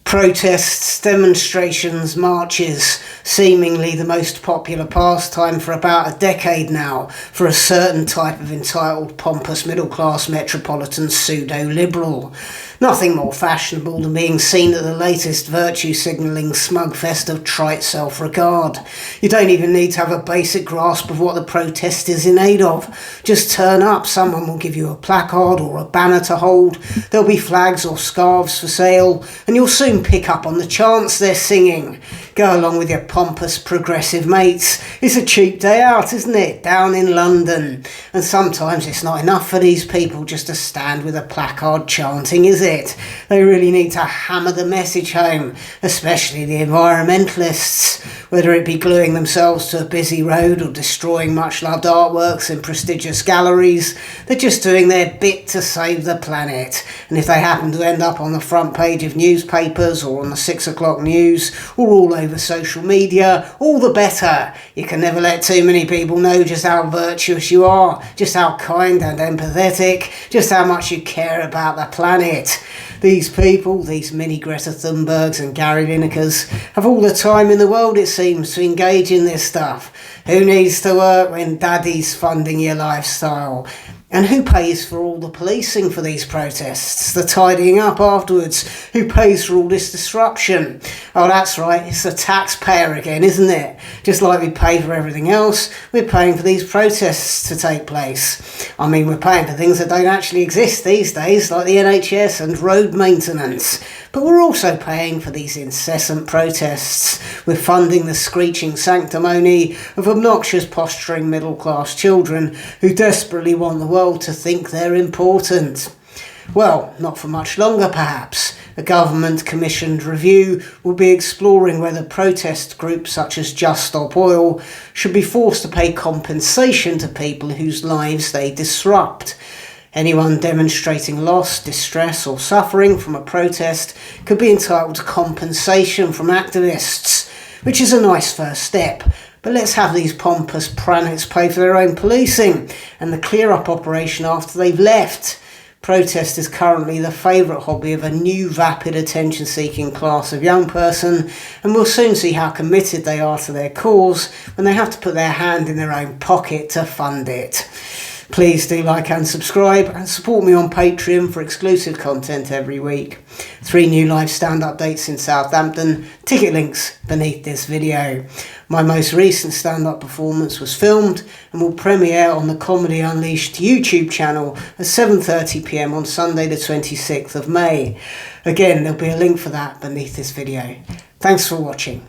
Protests, demonstrations, marches, seemingly the most popular pastime for about a decade now for a certain type of entitled, pompous, middle-class, metropolitan pseudo-liberal. Nothing more fashionable than being seen at the latest virtue-signalling smug-fest of trite self-regard. You don't even need to have a basic grasp of what the protest is in aid of. Just turn up, someone will give you a placard or a banner to hold, there'll be flags or scarves for sale, and you'll soon pick up on the chants they're singing. Go along with your pompous progressive mates. It's a cheap day out, isn't it? Down in London. And sometimes it's not enough for these people just to stand with a placard chanting, is it? They really need to hammer the message home, especially the environmentalists. Whether it be gluing themselves to a busy road or destroying much-loved artworks in prestigious galleries, they're just doing their bit to save the planet. And if they happen to end up on the front page of newspapers or on the 6 o'clock news or all over social media, all the better. You can never let too many people know just how virtuous you are, just how kind and empathetic, just how much you care about the planet. These people, these mini Greta Thunbergs and Gary Linekers, have all the time in the world, it seems, to engage in this stuff. Who needs to work when daddy's funding your lifestyle? And who pays for all the policing for these protests, the tidying up afterwards? Who pays for all this disruption? Oh, that's right, it's the taxpayer again, isn't it? Just like we pay for everything else, we're paying for these protests to take place. I mean, we're paying for things that don't actually exist these days, like the NHS and road maintenance. But we're also paying for these incessant protests. We're funding the screeching sanctimony of obnoxious posturing middle-class children who desperately want the world to think they're important. Well, not for much longer perhaps. A government-commissioned review will be exploring whether protest groups such as Just Stop Oil should be forced to pay compensation to people whose lives they disrupt. Anyone demonstrating loss, distress or suffering from a protest could be entitled to compensation from activists, which is a nice first step. But let's have these pompous pranets pay for their own policing and the clear-up operation after they've left. Protest is currently the favourite hobby of a new vapid attention-seeking class of young person, and we'll soon see how committed they are to their cause when they have to put their hand in their own pocket to fund it. Please do like and subscribe and support me on Patreon for exclusive content every week. 3 new live stand-up dates in Southampton, ticket links beneath this video. My most recent stand-up performance was filmed and will premiere on the Comedy Unleashed YouTube channel at 7:30 p.m. on Sunday the 26th of May. Again, there'll be a link for that beneath this video. Thanks for watching.